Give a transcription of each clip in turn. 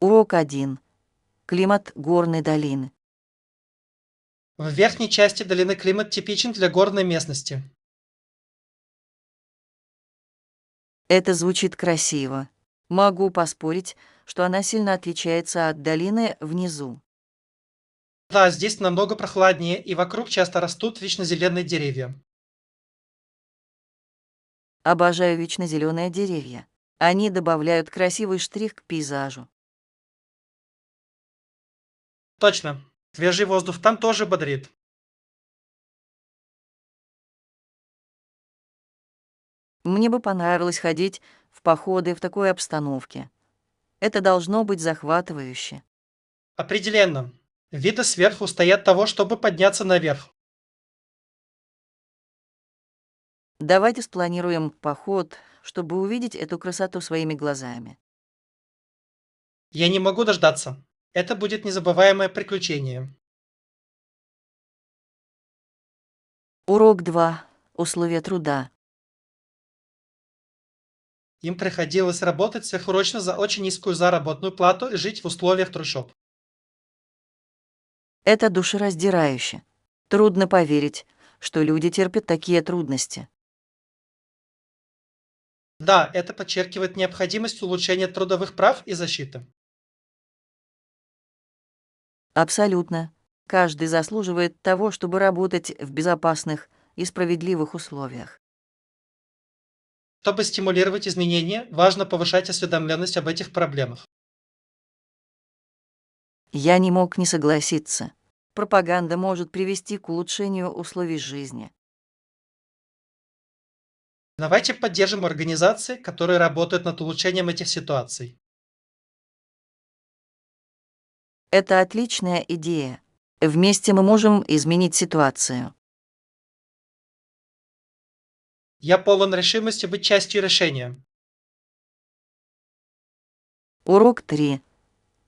Урок 1. Климат горной долины. В верхней части долины климат типичен для горной местности. Это звучит красиво. Могу поспорить, что она сильно отличается от долины внизу. Да, здесь намного прохладнее, и вокруг часто растут вечнозеленые деревья. Обожаю вечно зеленые деревья. Они добавляют красивый штрих к пейзажу. Точно. Свежий воздух там тоже бодрит. Мне бы понравилось ходить в походы в такой обстановке. Это должно быть захватывающе. Определенно. Виды сверху стоят того, чтобы подняться наверх. Давайте спланируем поход, чтобы увидеть эту красоту своими глазами. Я не могу дождаться. Это будет незабываемое приключение. Урок 2. Условия труда. Им приходилось работать сверхурочно за очень низкую заработную плату и жить в условиях трущоб. Это душераздирающе. Трудно поверить, что люди терпят такие трудности. Да, это подчеркивает необходимость улучшения трудовых прав и защиты. Абсолютно. Каждый заслуживает того, чтобы работать в безопасных и справедливых условиях. Чтобы стимулировать изменения, важно повышать осведомленность об этих проблемах. Я не мог не согласиться. Пропаганда может привести к улучшению условий жизни. Давайте поддержим организации, которые работают над улучшением этих ситуаций. Это отличная идея. Вместе мы можем изменить ситуацию. Я полон решимости быть частью решения. Урок 3.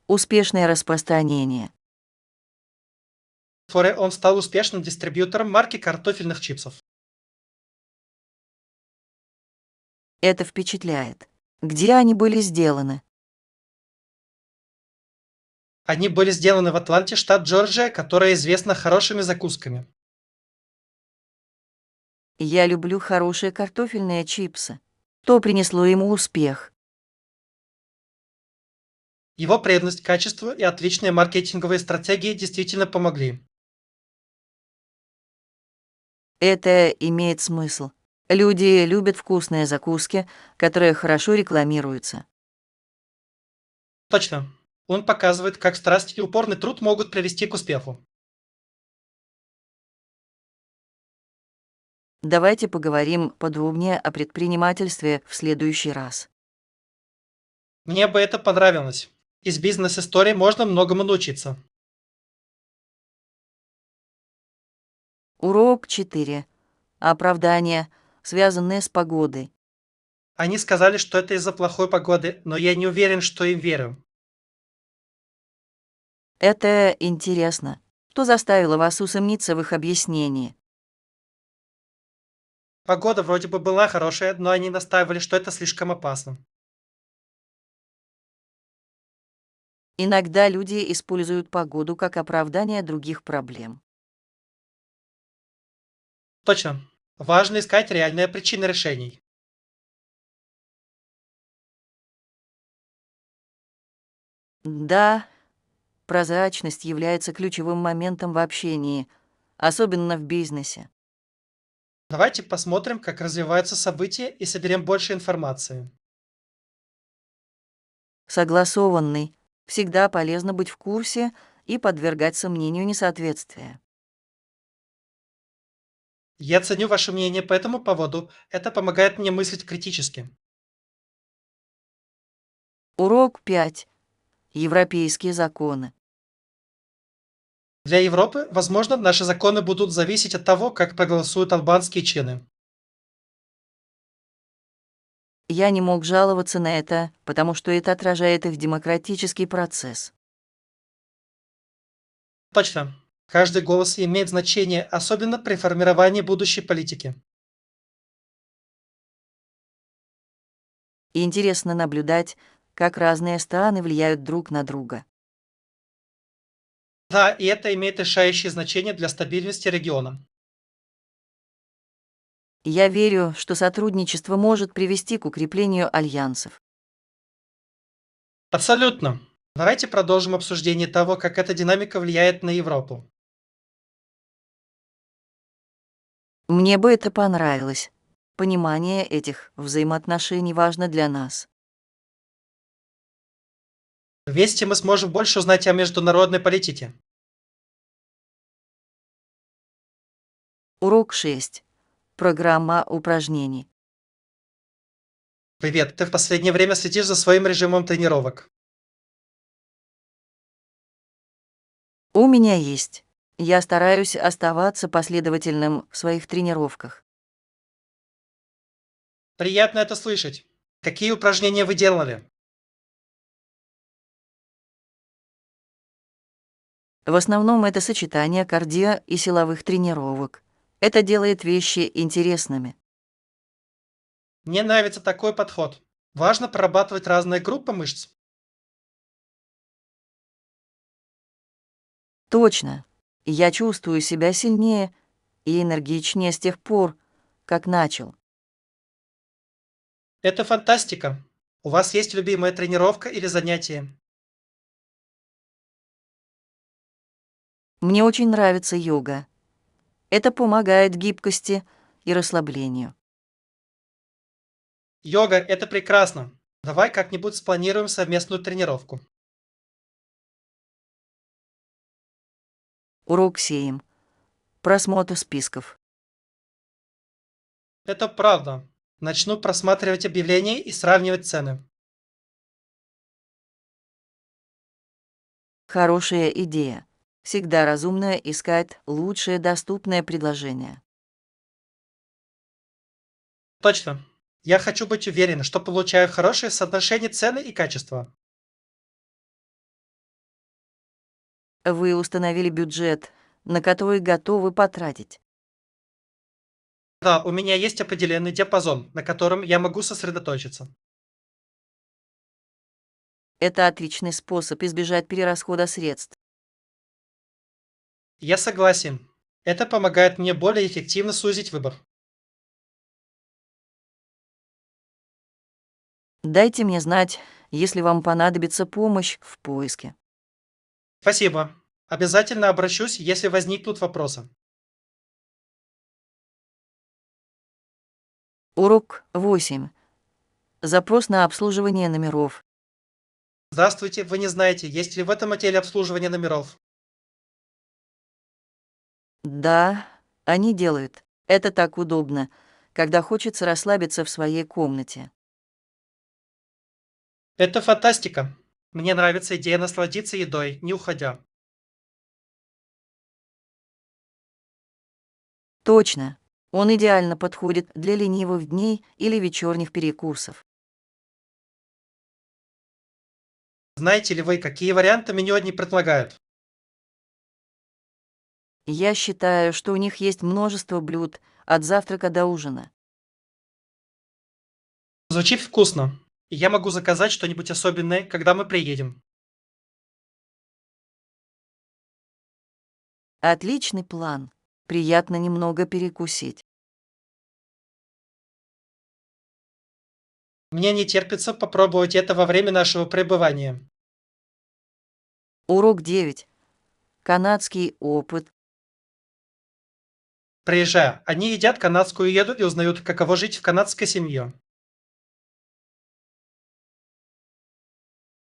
Успешное распространение. Вскоре он стал успешным дистрибьютором марки картофельных чипсов. Это впечатляет. Где они были сделаны? Они были сделаны в Атланте, штат Джорджия, которая известна хорошими закусками. Я люблю хорошие картофельные чипсы. Что принесло ему успех? Его преданность качеству и отличные маркетинговые стратегии действительно помогли. Это имеет смысл. Люди любят вкусные закуски, которые хорошо рекламируются. Точно. Он показывает, как страсть и упорный труд могут привести к успеху. Давайте поговорим подробнее о предпринимательстве в следующий раз. Мне бы это понравилось. Из бизнес-истории можно многому научиться. Урок 4. Оправдания, связанные с погодой. Они сказали, что это из-за плохой погоды, но я не уверен, что им верю. Это интересно. Что заставило вас усомниться в их объяснении? Погода вроде бы была хорошая, но они настаивали, что это слишком опасно. Иногда люди используют погоду как оправдание других проблем. Точно. Важно искать реальные причины решений. Да, прозрачность является ключевым моментом в общении, особенно в бизнесе. Давайте посмотрим, как развиваются события и соберем больше информации. Согласованный. Всегда полезно быть в курсе и подвергать сомнению несоответствия. Я ценю ваше мнение по этому поводу. Это помогает мне мыслить критически. Урок 5. Европейские законы. Для Европы, возможно, наши законы будут зависеть от того, как проголосуют албанские члены. Я не мог жаловаться на это, потому что это отражает их демократический процесс. Точно. Каждый голос имеет значение, особенно при формировании будущей политики. И интересно наблюдать, как разные страны влияют друг на друга. Да, и это имеет решающее значение для стабильности региона. Я верю, что сотрудничество может привести к укреплению альянсов. Абсолютно. Давайте продолжим обсуждение того, как эта динамика влияет на Европу. Мне бы это понравилось. Понимание этих взаимоотношений важно для нас. Вместе мы сможем больше узнать о международной политике. Урок 6. Программа упражнений. Привет, ты в последнее время следишь за своим режимом тренировок. У меня есть. Я стараюсь оставаться последовательным в своих тренировках. Приятно это слышать. Какие упражнения вы делали? В основном это сочетание кардио и силовых тренировок. Это делает вещи интересными. Мне нравится такой подход. Важно прорабатывать разные группы мышц. Точно. Я чувствую себя сильнее и энергичнее с тех пор, как начал. Это фантастика. У вас есть любимая тренировка или занятие? Мне очень нравится йога. Это помогает гибкости и расслаблению. Йога– это прекрасно. Давай как-нибудь спланируем совместную тренировку. Урок 7. Просмотр списков. Это правда. Начну просматривать объявления и сравнивать цены. Хорошая идея. Всегда разумно искать лучшее доступное предложение. Точно. Я хочу быть уверен, что получаю хорошее соотношение цены и качества. Вы установили бюджет, на который готовы потратить. Да, у меня есть определенный диапазон, на котором я могу сосредоточиться. Это отличный способ избежать перерасхода средств. Я согласен. Это помогает мне более эффективно сузить выбор. Дайте мне знать, если вам понадобится помощь в поиске. Спасибо. Обязательно обращусь, если возникнут вопросы. Урок 8. Запрос на обслуживание номеров. Здравствуйте, вы не знаете, есть ли в этом отеле обслуживание номеров? Да, они делают. Это так удобно, когда хочется расслабиться в своей комнате. Это фантастика. Мне нравится идея насладиться едой, не уходя. Точно. Он идеально подходит для ленивых дней или вечерних перекусов. Знаете ли вы, какие варианты меню они предлагают? Я считаю, что у них есть множество блюд от завтрака до ужина. Звучит вкусно. И я могу заказать что-нибудь особенное, когда мы приедем. Отличный план. Приятно немного перекусить. Мне не терпится попробовать это во время нашего пребывания. Урок 9. Канадский опыт. Приезжая, они едят канадскую еду и узнают, каково жить в канадской семье.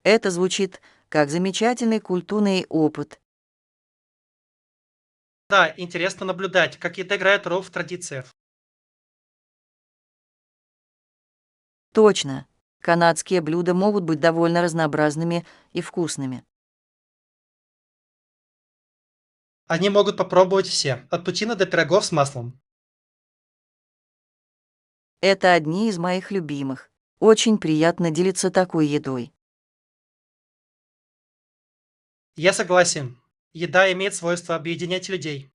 Это звучит как замечательный культурный опыт. Да, интересно наблюдать, как это играет роль в традициях. Точно. Канадские блюда могут быть довольно разнообразными и вкусными. Они могут попробовать все, от путины до пирогов с маслом. Это одни из моих любимых. Очень приятно делиться такой едой. Я согласен. Еда имеет свойство объединять людей.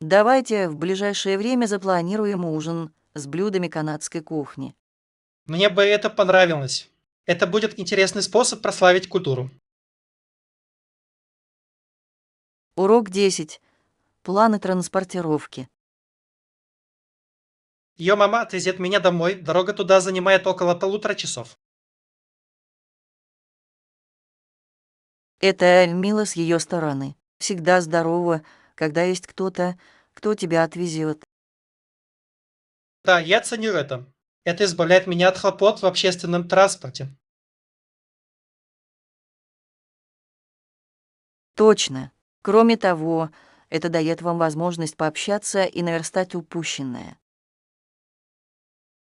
Давайте в ближайшее время запланируем ужин с блюдами канадской кухни. Мне бы это понравилось. Это будет интересный способ прославить культуру. Урок 10. Планы транспортировки. Ее мама отвезет меня домой. Дорога туда занимает около 1,5 часов. Это мило с ее стороны. Всегда здорово, когда есть кто-то, кто тебя отвезет. Да, я ценю это. Это избавляет меня от хлопот в общественном транспорте. Точно. Кроме того, это дает вам возможность пообщаться и наверстать упущенное.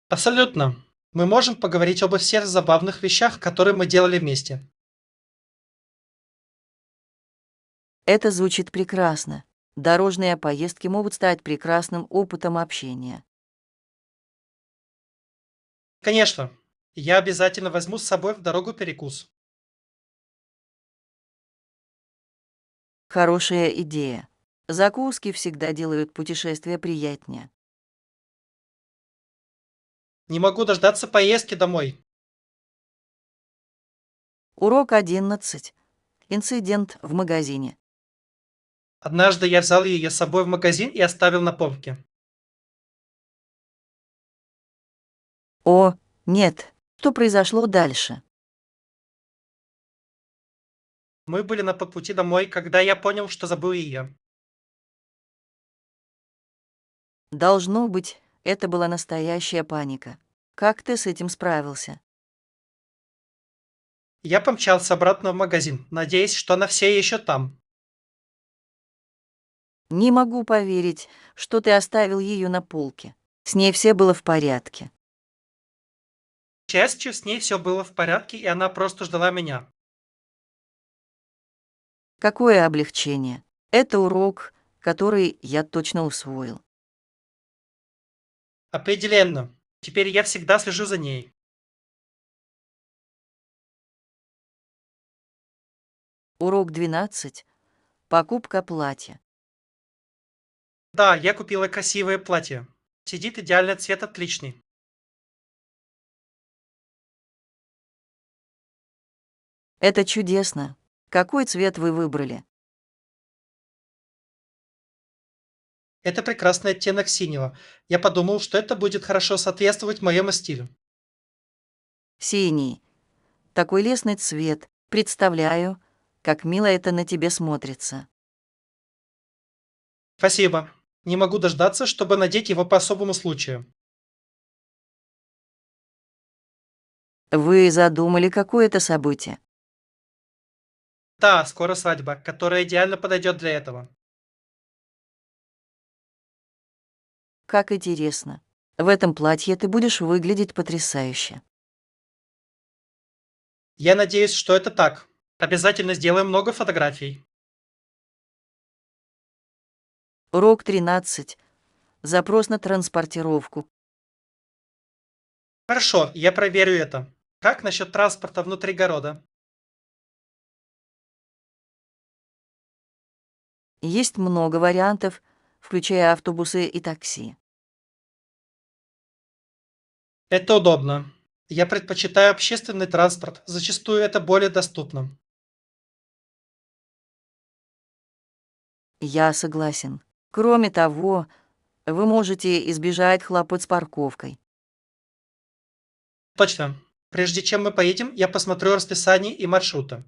Абсолютно. Мы можем поговорить обо всех забавных вещах, которые мы делали вместе. Это звучит прекрасно. Дорожные поездки могут стать прекрасным опытом общения. Конечно, я обязательно возьму с собой в дорогу перекус. Хорошая идея. Закуски всегда делают путешествие приятнее. Не могу дождаться поездки домой. Урок 11. Инцидент в магазине. Однажды я взял ее с собой в магазин и оставил на полке. О, нет. Что произошло дальше? Мы были на полпути домой, когда я понял, что забыл ее. Должно быть, это была настоящая паника. Как ты с этим справился? Я помчался обратно в магазин, надеясь, что она все еще там. Не могу поверить, что ты оставил ее на полке. С ней все было в порядке. К счастью, с ней все было в порядке, и она просто ждала меня. Какое облегчение. Это урок, который я точно усвоил. Определенно. Теперь я всегда слежу за ней. Урок 12. Покупка платья. Да, я купила красивое платье. Сидит идеально, цвет отличный. Это чудесно. Какой цвет вы выбрали? Это прекрасный оттенок синего. Я подумал, что это будет хорошо соответствовать моему стилю. Синий. Такой лесный цвет. Представляю, как мило это на тебе смотрится. Спасибо. Не могу дождаться, чтобы надеть его по особому случаю. Вы задумали какое-то событие? Да, скоро свадьба, которая идеально подойдет для этого. Как интересно. В этом платье ты будешь выглядеть потрясающе. Я надеюсь, что это так. Обязательно сделаем много фотографий. Урок 13. Запрос на транспортировку. Хорошо, я проверю это. Как насчет транспорта внутри города? Есть много вариантов, включая автобусы и такси. Это удобно. Я предпочитаю общественный транспорт. Зачастую это более доступно. Я согласен. Кроме того, вы можете избежать хлопот с парковкой. Точно. Прежде чем мы поедем, я посмотрю расписание и маршруты.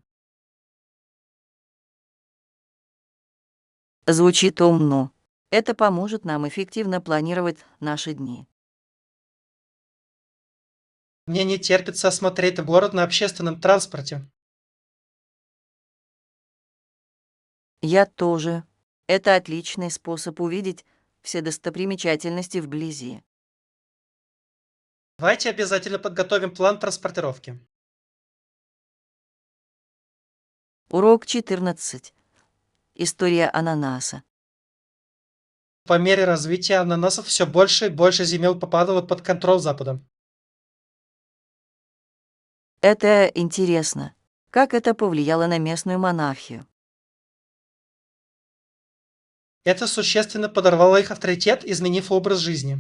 Звучит умно. Это поможет нам эффективно планировать наши дни. Мне не терпится осмотреть город на общественном транспорте. Я тоже. Это отличный способ увидеть все достопримечательности вблизи. Давайте обязательно подготовим план транспортировки. Урок 14. История ананаса. По мере развития ананасов все больше и больше земель попадало под контроль Запада. Это интересно. Как это повлияло на местную монархию? Это существенно подорвало их авторитет, изменив образ жизни.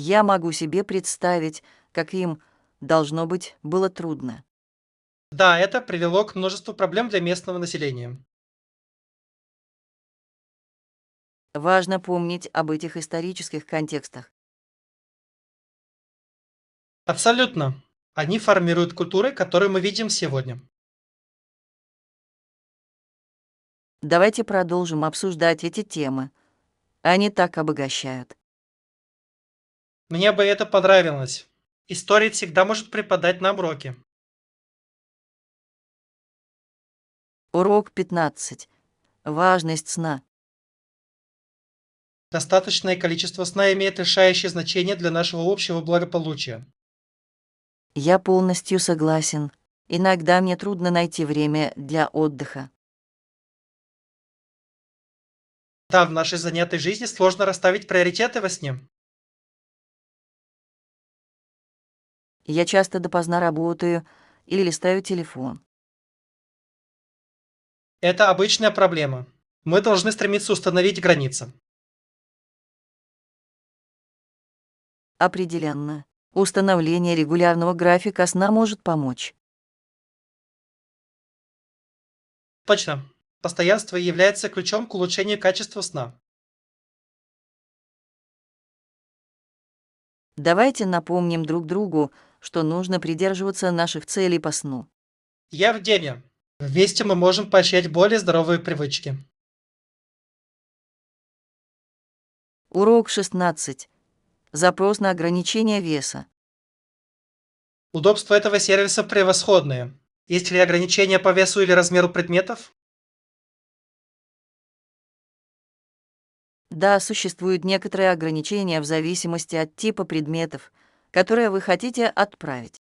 Я могу себе представить, как им, должно быть, было трудно. Да, это привело к множеству проблем для местного населения. Важно помнить об этих исторических контекстах. Абсолютно. Они формируют культуры, которые мы видим сегодня. Давайте продолжим обсуждать эти темы. Они так обогащают. Мне бы это понравилось. История всегда может преподать нам уроки. Урок 15. Важность сна. Достаточное количество сна имеет решающее значение для нашего общего благополучия. Я полностью согласен. Иногда мне трудно найти время для отдыха. Да, в нашей занятой жизни сложно расставить приоритеты во сне. Я часто допоздна работаю или листаю телефон. Это обычная проблема. Мы должны стремиться установить границы. Определенно. Установление регулярного графика сна может помочь. Точно. Постоянство является ключом к улучшению качества сна. Давайте напомним друг другу, что нужно придерживаться наших целей по сну. Я в теме. Вместе мы можем поощрять более здоровые привычки. Урок 16. Запрос на ограничение веса. Удобства этого сервиса превосходные. Есть ли ограничения по весу или размеру предметов? Да, существуют некоторые ограничения в зависимости от типа предметов, которые вы хотите отправить.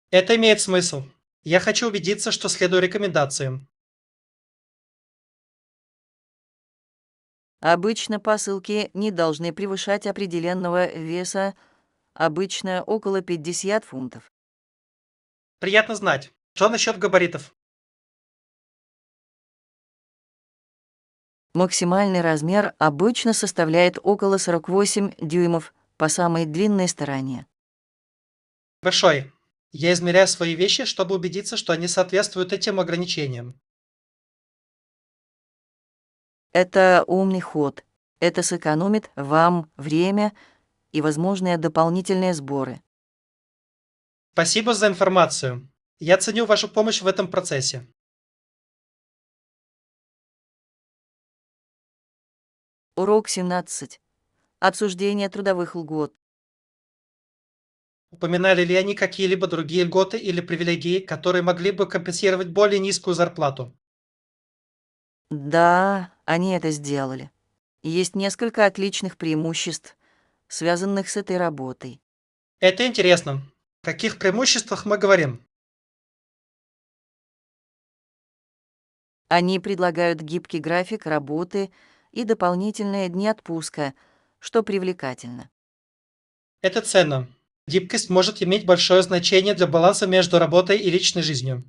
Это имеет смысл. Я хочу убедиться, что следую рекомендациям. Обычно посылки не должны превышать определенного веса, обычно около 50 фунтов. Приятно знать. Что насчет габаритов? Максимальный размер обычно составляет около 48 дюймов по самой длинной стороне. Большой. Я измеряю свои вещи, чтобы убедиться, что они соответствуют этим ограничениям. Это умный ход. Это сэкономит вам время и возможные дополнительные сборы. Спасибо за информацию. Я ценю вашу помощь в этом процессе. Урок 17. Обсуждение трудовых льгот. Упоминали ли они какие-либо другие льготы или привилегии, которые могли бы компенсировать более низкую зарплату? Да, они это сделали. Есть несколько отличных преимуществ, связанных с этой работой. Это интересно. О каких преимуществах мы говорим? Они предлагают гибкий график работы и дополнительные дни отпуска, что привлекательно. Это ценно. Гибкость может иметь большое значение для баланса между работой и личной жизнью.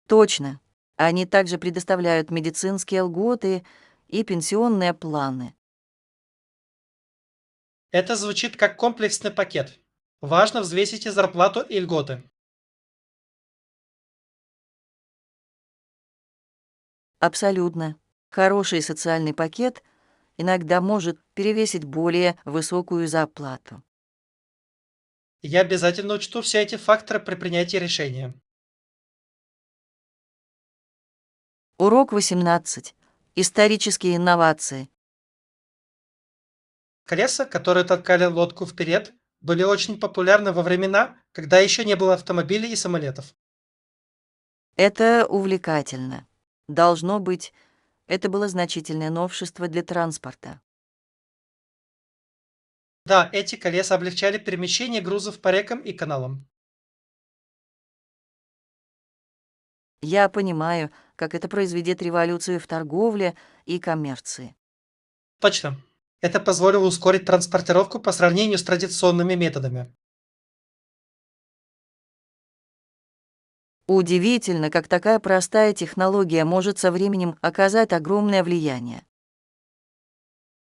Точно. Они также предоставляют медицинские льготы и пенсионные планы. Это звучит как комплексный пакет. Важно взвесить и зарплату, и льготы. Абсолютно. Хороший социальный пакет иногда может перевесить более высокую зарплату. Я обязательно учту все эти факторы при принятии решения. Урок 18. Исторические инновации. Колеса, которые толкали лодку вперед, были очень популярны во времена, когда еще не было автомобилей и самолетов. Это увлекательно. Должно быть, это было значительное новшество для транспорта. Да, эти колеса облегчали перемещение грузов по рекам и каналам. Я понимаю, как это произведет революцию в торговле и коммерции. Точно. Это позволило ускорить транспортировку по сравнению с традиционными методами. Удивительно, как такая простая технология может со временем оказать огромное влияние.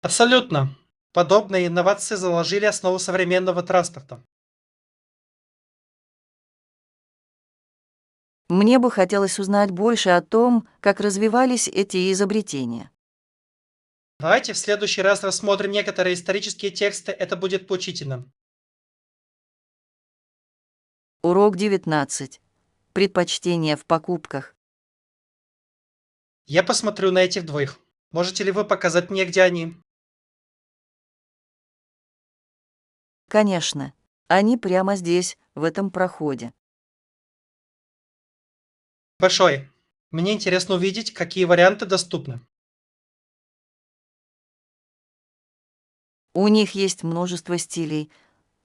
Абсолютно. Подобные инновации заложили основу современного транспорта. Мне бы хотелось узнать больше о том, как развивались эти изобретения. Давайте в следующий раз рассмотрим некоторые исторические тексты, это будет поучительно. Урок 19. Предпочтения в покупках. Я посмотрю на этих двоих. Можете ли вы показать мне, где они? Конечно, они прямо здесь, в этом проходе. Большой. Мне интересно увидеть, какие варианты доступны. У них есть множество стилей,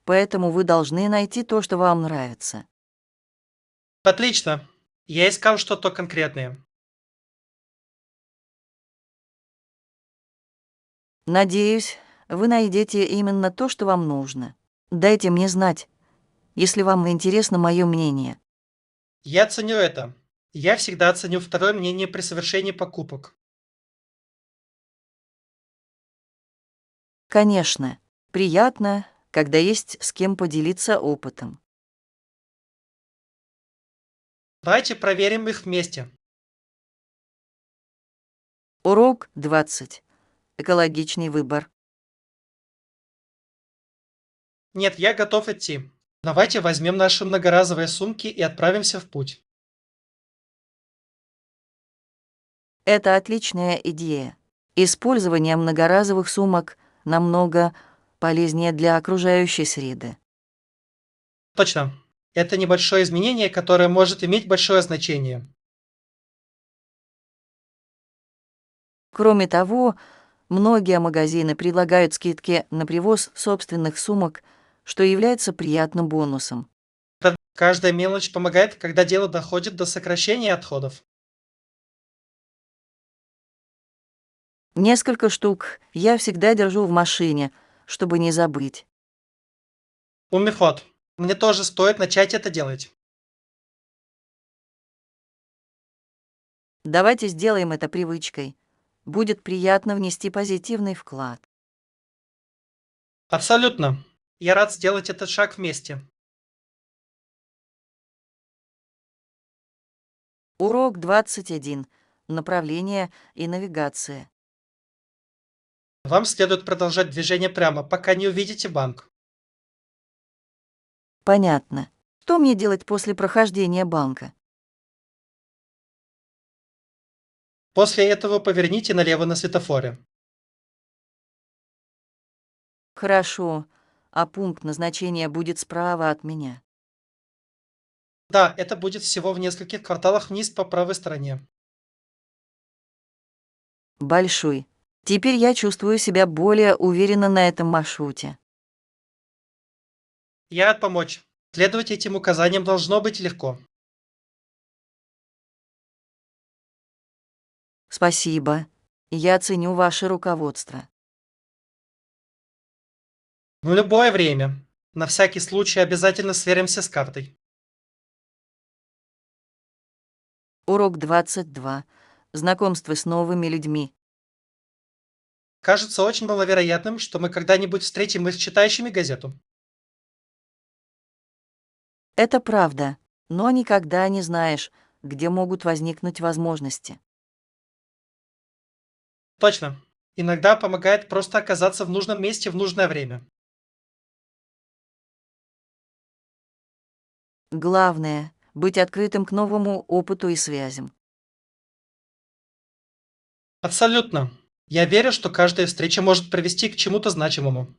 поэтому вы должны найти то, что вам нравится. Отлично. Я искал что-то конкретное. Надеюсь, вы найдете именно то, что вам нужно. Дайте мне знать, если вам интересно мое мнение. Я ценю это. Я всегда ценю второе мнение при совершении покупок. Конечно, приятно, когда есть с кем поделиться опытом. Давайте проверим их вместе. Урок 20. Экологичный выбор. Нет, я готов идти. Давайте возьмем наши многоразовые сумки и отправимся в путь. Это отличная идея. Использование многоразовых сумок намного полезнее для окружающей среды. Точно. Это небольшое изменение, которое может иметь большое значение. Кроме того, многие магазины предлагают скидки на привоз собственных сумок, что является приятным бонусом. Каждая мелочь помогает, когда дело доходит до сокращения отходов. Несколько штук я всегда держу в машине, чтобы не забыть. Умный ход. Мне тоже стоит начать это делать. Давайте сделаем это привычкой. Будет приятно внести позитивный вклад. Абсолютно. Я рад сделать этот шаг вместе. Урок 21. Направление и навигация. Вам следует продолжать движение прямо, пока не увидите банк. Понятно. Что мне делать после прохождения банка? После этого поверните налево на светофоре. Хорошо. А пункт назначения будет справа от меня. Да, это будет всего в нескольких кварталах вниз по правой стороне. Большой. Теперь я чувствую себя более уверенно на этом маршруте. Я рад помочь. Следовать этим указаниям должно быть легко. Спасибо. Я ценю ваше руководство. В любое время. На всякий случай обязательно сверимся с картой. Урок 22. Знакомство с новыми людьми. Кажется очень маловероятным, что мы когда-нибудь встретим их читающими газету. Это правда, но никогда не знаешь, где могут возникнуть возможности. Точно. Иногда помогает просто оказаться в нужном месте в нужное время. Главное — быть открытым к новому опыту и связям. Абсолютно. Я верю, что каждая встреча может привести к чему-то значимому.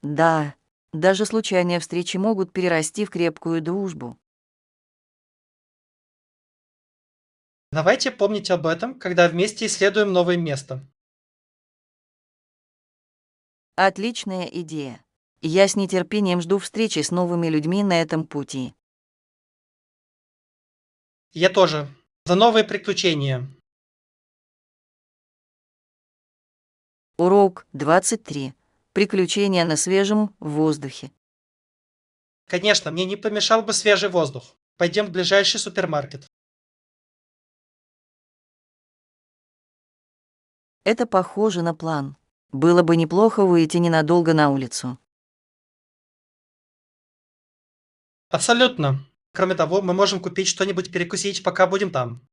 Да, даже случайные встречи могут перерасти в крепкую дружбу. Давайте помнить об этом, когда вместе исследуем новое место. Отличная идея. Я с нетерпением жду встречи с новыми людьми на этом пути. Я тоже. За новые приключения. Урок 23. Приключения на свежем воздухе. Конечно, мне не помешал бы свежий воздух. Пойдем в ближайший супермаркет. Это похоже на план. Было бы неплохо выйти ненадолго на улицу. Абсолютно. Кроме того, мы можем купить что-нибудь перекусить, пока будем там.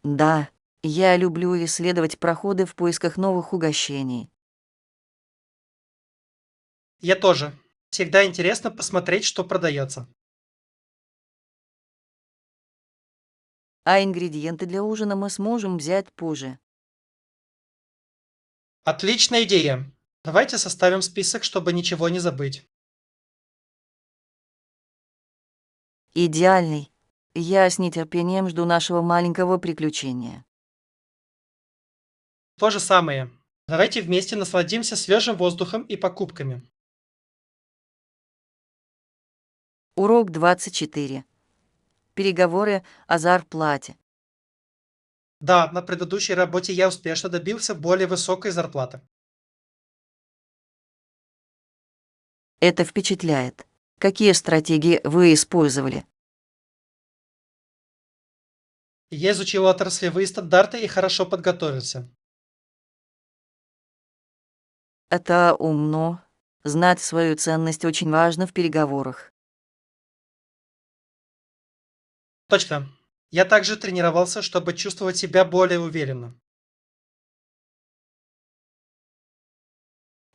Да, я люблю исследовать проходы в поисках новых угощений. Я тоже. Всегда интересно посмотреть, что продается. А ингредиенты для ужина мы сможем взять позже. Отличная идея. Давайте составим список, чтобы ничего не забыть. Идеальный. Я с нетерпением жду нашего маленького приключения. То же самое. Давайте вместе насладимся свежим воздухом и покупками. Урок 24. Переговоры о зарплате. Да, на предыдущей работе я успешно добился более высокой зарплаты. Это впечатляет. Какие стратегии вы использовали? Я изучил отраслевые стандарты и хорошо подготовился. Это умно. Знать свою ценность очень важно в переговорах. Точно. Я также тренировался, чтобы чувствовать себя более уверенно.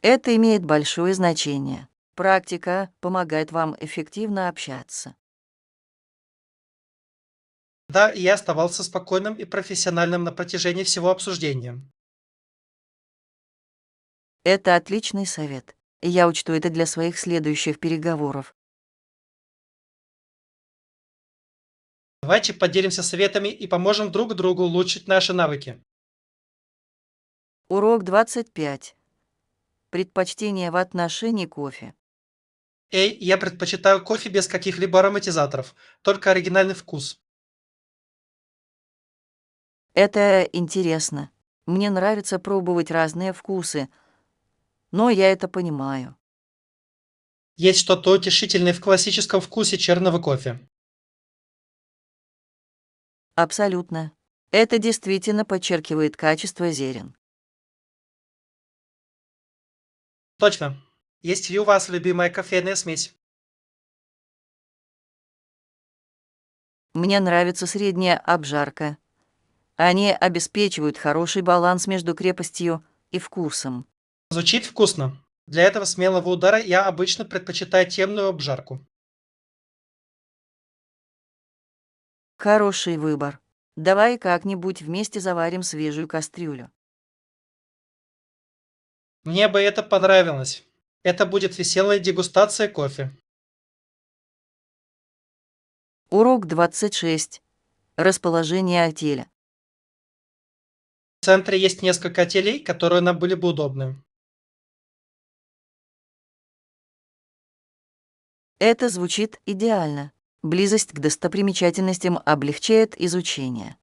Это имеет большое значение. Практика помогает вам эффективно общаться. Да, и я оставался спокойным и профессиональным на протяжении всего обсуждения. Это отличный совет. Я учту это для своих следующих переговоров. Давайте поделимся советами и поможем друг другу улучшить наши навыки. Урок 25. Предпочтение в отношении кофе. Эй, я предпочитаю кофе без каких-либо ароматизаторов, только оригинальный вкус. Это интересно. Мне нравится пробовать разные вкусы, но я это понимаю. Есть что-то утешительное в классическом вкусе черного кофе. Абсолютно. Это действительно подчеркивает качество зерен. Точно. Есть ли у вас любимая кофейная смесь? Мне нравится средняя обжарка. Они обеспечивают хороший баланс между крепостью и вкусом. Звучит вкусно. Для этого смелого удара я обычно предпочитаю темную обжарку. Хороший выбор. Давай как-нибудь вместе заварим свежую кастрюлю. Мне бы это понравилось. Это будет веселая дегустация кофе. Урок 26. Расположение отеля. В центре есть несколько отелей, которые нам были бы удобны. Это звучит идеально. Близость к достопримечательностям облегчает изучение.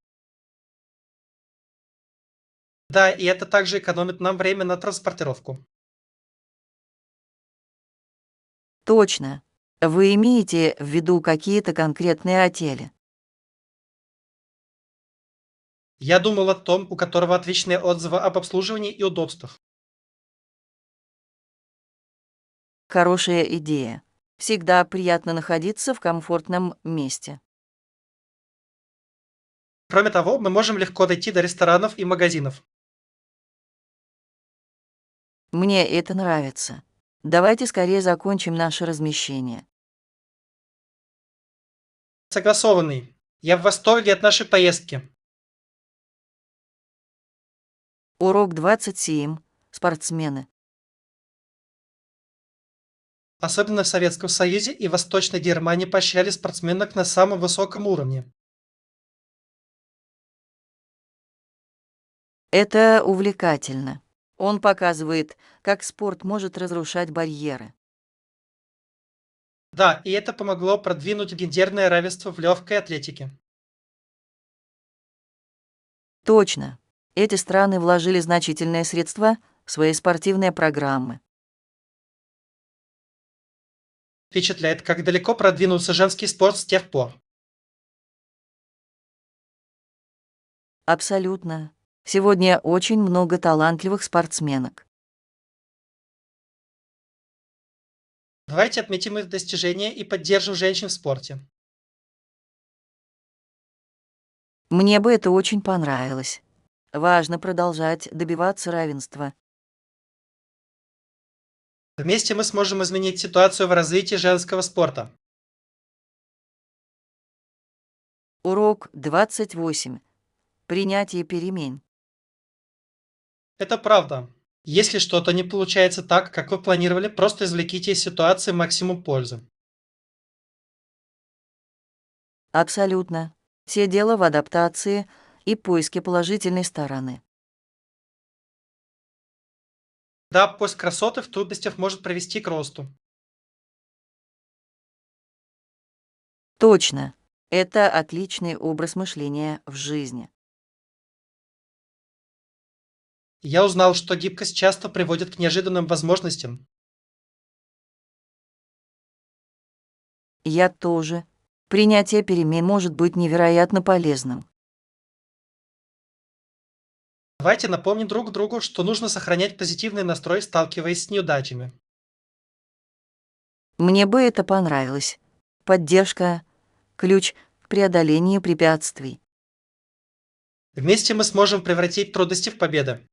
Да, и это также экономит нам время на транспортировку. Точно. Вы имеете в виду какие-то конкретные отели? Я думал о том, у которого отличные отзывы об обслуживании и удобствах. Хорошая идея. Всегда приятно находиться в комфортном месте. Кроме того, мы можем легко дойти до ресторанов и магазинов. Мне это нравится. Давайте скорее закончим наше размещение. Согласованный. Я в восторге от нашей поездки. Урок 27. Спортсмены. Особенно в Советском Союзе и Восточной Германии поощряли спортсменок на самом высоком уровне. Это увлекательно. Он показывает, как спорт может разрушать барьеры. Да, и это помогло продвинуть гендерное равенство в легкой атлетике. Точно. Эти страны вложили значительные средства в свои спортивные программы. Впечатляет, как далеко продвинулся женский спорт с тех пор. Абсолютно. Сегодня очень много талантливых спортсменок. Давайте отметим их достижения и поддержим женщин в спорте. Мне бы это очень понравилось. Важно продолжать добиваться равенства. Вместе мы сможем изменить ситуацию в развитии женского спорта. Урок 28. Принятие перемен. Это правда. Если что-то не получается так, как вы планировали, просто извлеките из ситуации максимум пользы. Абсолютно. Все дело в адаптации и поиске положительной стороны. Да, поиск красоты в трудностях может привести к росту. Точно. Это отличный образ мышления в жизни. Я узнал, что гибкость часто приводит к неожиданным возможностям. Я тоже. Принятие перемен может быть невероятно полезным. Давайте напомним друг другу, что нужно сохранять позитивный настрой, сталкиваясь с неудачами. Мне бы это понравилось. Поддержка — ключ к преодолению препятствий. Вместе мы сможем превратить трудности в победы.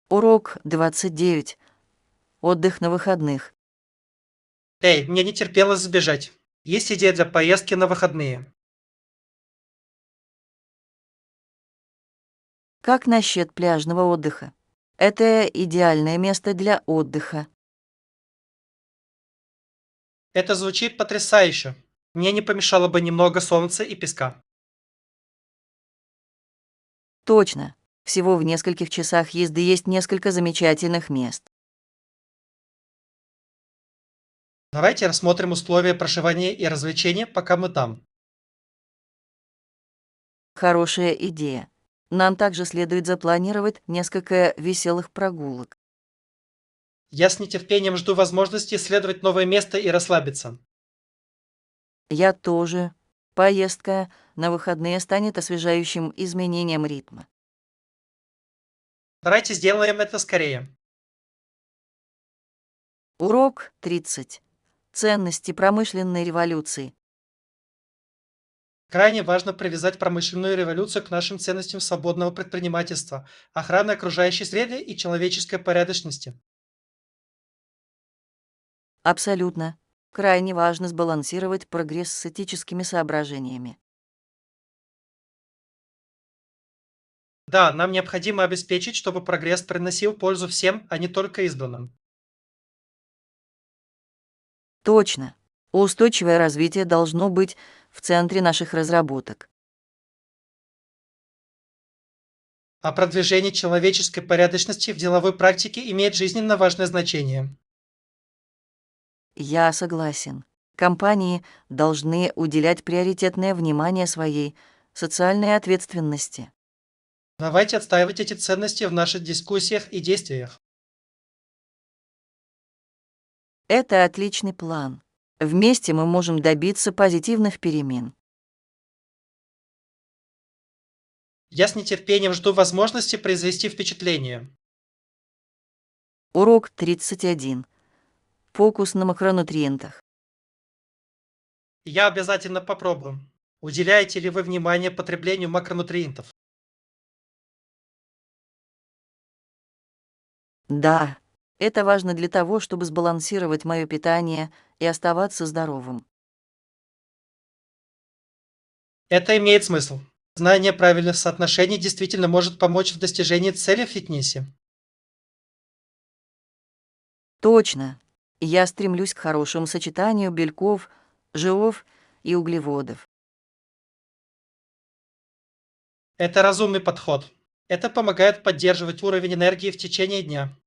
Урок 29. Отдых на выходных. Эй, мне не терпелось сбежать. Есть идея для поездки на выходные. Как насчет пляжного отдыха? Это идеальное место для отдыха. Это звучит потрясающе. Мне не помешало бы немного солнца и песка. Точно. Всего в нескольких часах езды есть несколько замечательных мест. Давайте рассмотрим условия проживания и развлечения, пока мы там. Хорошая идея. Нам также следует запланировать несколько веселых прогулок. Я с нетерпением жду возможности исследовать новое место и расслабиться. Я тоже. Поездка на выходные станет освежающим изменением ритма. Давайте сделаем это скорее. Урок 30. Ценности промышленной революции. Крайне важно привязать промышленную революцию к нашим ценностям свободного предпринимательства, охраны окружающей среды и человеческой порядочности. Абсолютно. Крайне важно сбалансировать прогресс с этическими соображениями. Да, нам необходимо обеспечить, чтобы прогресс приносил пользу всем, а не только избранным. Точно. Устойчивое развитие должно быть в центре наших разработок. А продвижение человеческой порядочности в деловой практике имеет жизненно важное значение. Я согласен. Компании должны уделять приоритетное внимание своей социальной ответственности. Давайте отстаивать эти ценности в наших дискуссиях и действиях. Это отличный план. Вместе мы можем добиться позитивных перемен. Я с нетерпением жду возможности произвести впечатление. Урок 31. Фокус на макронутриентах. Я обязательно попробую. Уделяете ли вы внимание потреблению макронутриентов? Да, это важно для того, чтобы сбалансировать мое питание и оставаться здоровым. Это имеет смысл. Знание правильных соотношений действительно может помочь в достижении цели в фитнесе. Точно. Я стремлюсь к хорошему сочетанию белков, жиров и углеводов. Это разумный подход. Это помогает поддерживать уровень энергии в течение дня.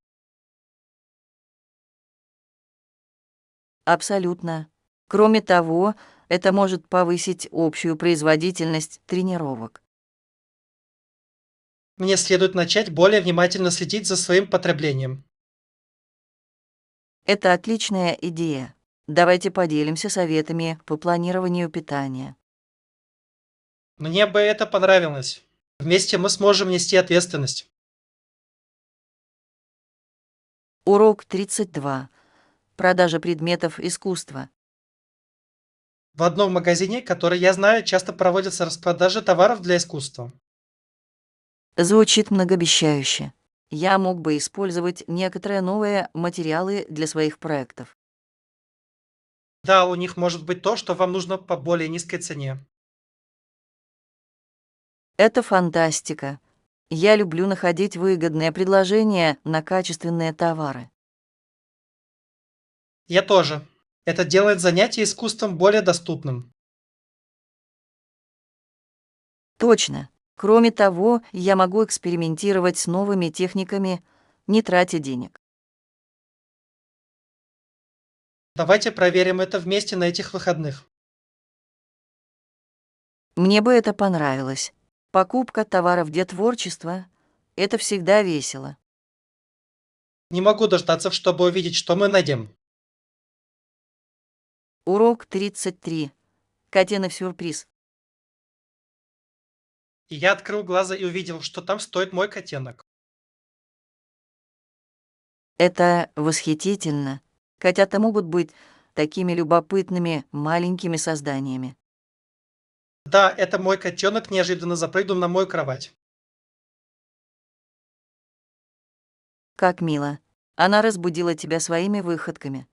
Абсолютно. Кроме того, это может повысить общую производительность тренировок. Мне следует начать более внимательно следить за своим потреблением. Это отличная идея. Давайте поделимся советами по планированию питания. Мне бы это понравилось. Вместе мы сможем нести ответственность. Урок 32. Продажа предметов искусства. В одном магазине, который я знаю, часто проводятся распродажи товаров для искусства. Звучит многообещающе. Я мог бы использовать некоторые новые материалы для своих проектов. Да, у них может быть то, что вам нужно по более низкой цене. Это фантастика. Я люблю находить выгодные предложения на качественные товары. Я тоже. Это делает занятие искусством более доступным. Точно. Кроме того, я могу экспериментировать с новыми техниками, не тратя денег. Давайте проверим это вместе на этих выходных. Мне бы это понравилось. Покупка товаров для творчества — это всегда весело. Не могу дождаться, чтобы увидеть, что мы найдем. Урок 33. Котенок сюрприз. И я открыл глаза и увидел, что там стоит мой котенок. Это восхитительно. Котята могут быть такими любопытными маленькими созданиями. Да, это мой котенок неожиданно запрыгнул на мою кровать. Как мило. Она разбудила тебя своими выходками.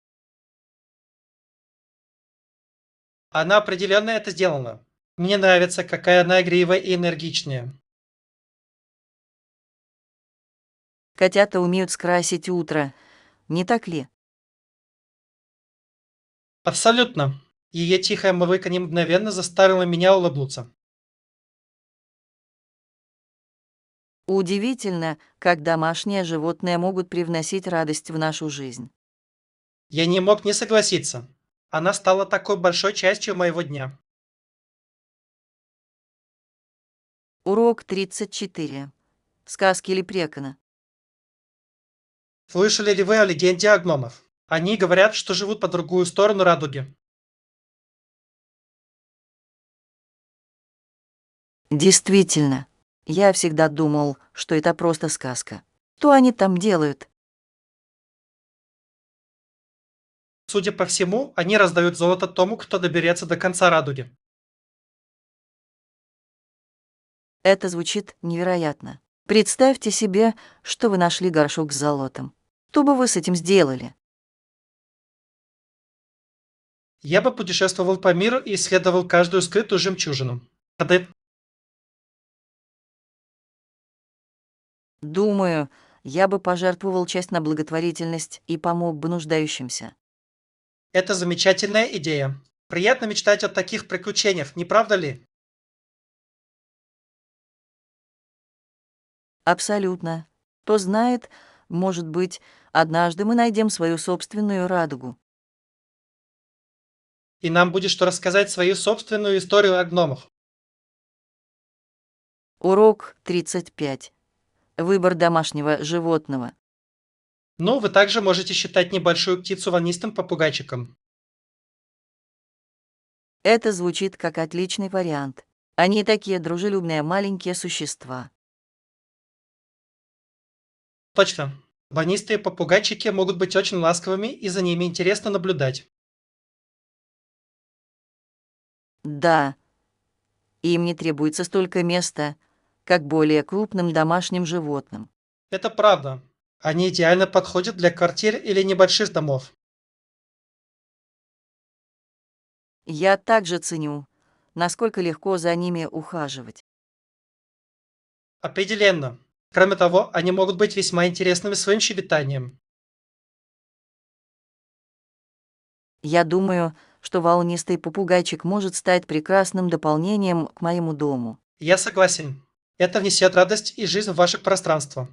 Она определенно это сделала. Мне нравится, какая она игривая и энергичная. Котята умеют скрасить утро, не так ли? Абсолютно. Ее тихое мурлыканье мгновенно заставило меня улыбнуться. Удивительно, как домашние животные могут привносить радость в нашу жизнь. Я не мог не согласиться. Она стала такой большой частью моего дня. Урок 34. Сказки Лепрекона. Слышали ли вы о легенде о гномах? Они говорят, что живут по другую сторону радуги. Действительно, я всегда думал, что это просто сказка. Что они там делают? Судя по всему, они раздают золото тому, кто доберется до конца радуги. Это звучит невероятно. Представьте себе, что вы нашли горшок с золотом. Что бы вы с этим сделали? Я бы путешествовал по миру и исследовал каждую скрытую жемчужину. Думаю, я бы пожертвовал часть на благотворительность и помог бы нуждающимся. Это замечательная идея. Приятно мечтать о таких приключениях, не правда ли? Абсолютно. Кто знает, может быть, однажды мы найдем свою собственную радугу. И нам будет что рассказать свою собственную историю о гномах. Урок 35. Выбор домашнего животного. Ну, вы также можете считать небольшую птицу волнистым попугайчиком. Это звучит как отличный вариант. Они такие дружелюбные маленькие существа. Точно. Волнистые попугайчики могут быть очень ласковыми, и за ними интересно наблюдать. Да, им не требуется столько места, как более крупным домашним животным. Это правда. Они идеально подходят для квартир или небольших домов. Я также ценю, насколько легко за ними ухаживать. Определенно. Кроме того, они могут быть весьма интересными своим щебетанием. Я думаю, что волнистый попугайчик может стать прекрасным дополнением к моему дому. Я согласен. Это внесет радость и жизнь в ваше пространство.